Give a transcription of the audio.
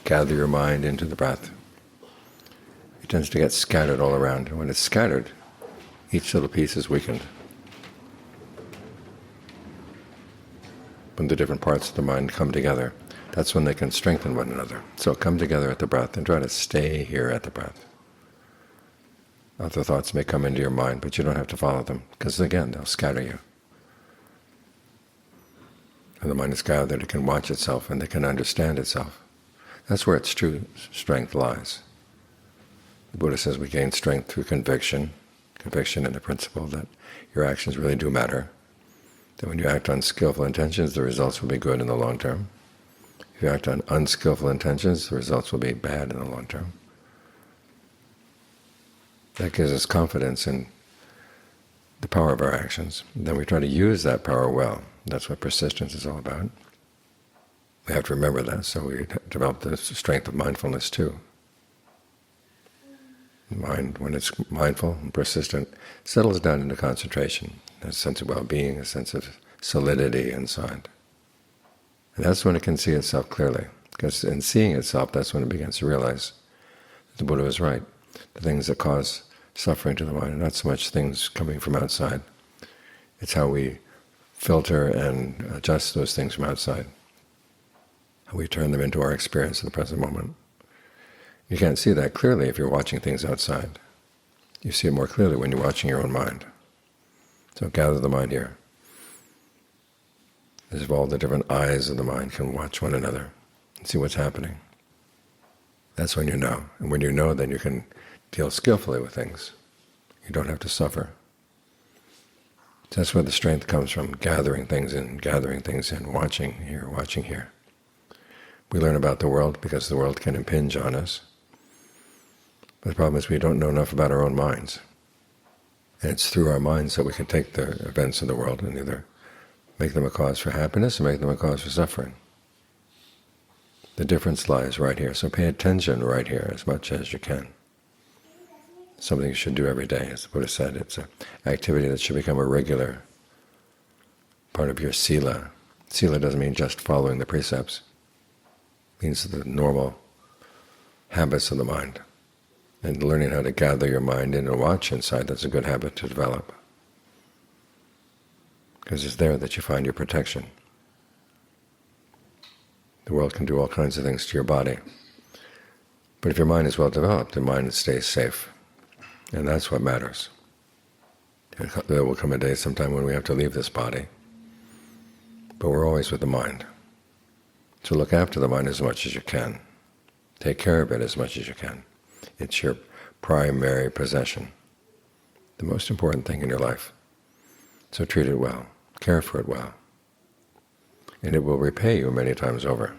gather your mind into the breath, it tends to get scattered all around. And when it's scattered, each little piece is weakened. When the different parts of the mind come together, that's when they can strengthen one another. So come together at the breath and try to stay here at the breath. Other thoughts may come into your mind, but you don't have to follow them, because again, they'll scatter you. When the mind is gathered, it can watch itself and it can understand itself. That's where its true strength lies. The Buddha says we gain strength through conviction in the principle that your actions really do matter, that when you act on skillful intentions, the results will be good in the long term. If you act on unskillful intentions, the results will be bad in the long term. That gives us confidence in the power of our actions. And then we try to use that power well. That's what persistence is all about. We have to remember that, so we develop the strength of mindfulness too. The mind, when it's mindful and persistent, settles down into concentration, a sense of well-being, a sense of solidity inside. And that's when it can see itself clearly, because in seeing itself, that's when it begins to realize that the Buddha was right. The things that cause suffering to the mind are not so much things coming from outside. It's how we filter and adjust those things from outside, how we turn them into our experience in the present moment. You can't see that clearly if you're watching things outside. You see it more clearly when you're watching your own mind. So gather the mind here. As if all the different eyes of the mind can watch one another and see what's happening. That's when you know. And when you know, then you can deal skillfully with things. You don't have to suffer. That's where the strength comes from, gathering things in, watching here. We learn about the world because the world can impinge on us. But the problem is we don't know enough about our own minds. And it's through our minds that we can take the events of the world and either make them a cause for happiness or make them a cause for suffering. The difference lies right here. So pay attention right here as much as you can. Something you should do every day. As the Buddha said, it's an activity that should become a regular part of your sila. Sila doesn't mean just following the precepts. It means the normal habits of the mind. And learning how to gather your mind in and watch inside, that's a good habit to develop. Because it's there that you find your protection. The world can do all kinds of things to your body. But if your mind is well developed, the mind stays safe. And that's what matters. There will come a day sometime when we have to leave this body. But we're always with the mind. So look after the mind as much as you can. Take care of it as much as you can. It's your primary possession, the most important thing in your life. So treat it well, care for it well, and it will repay you many times over.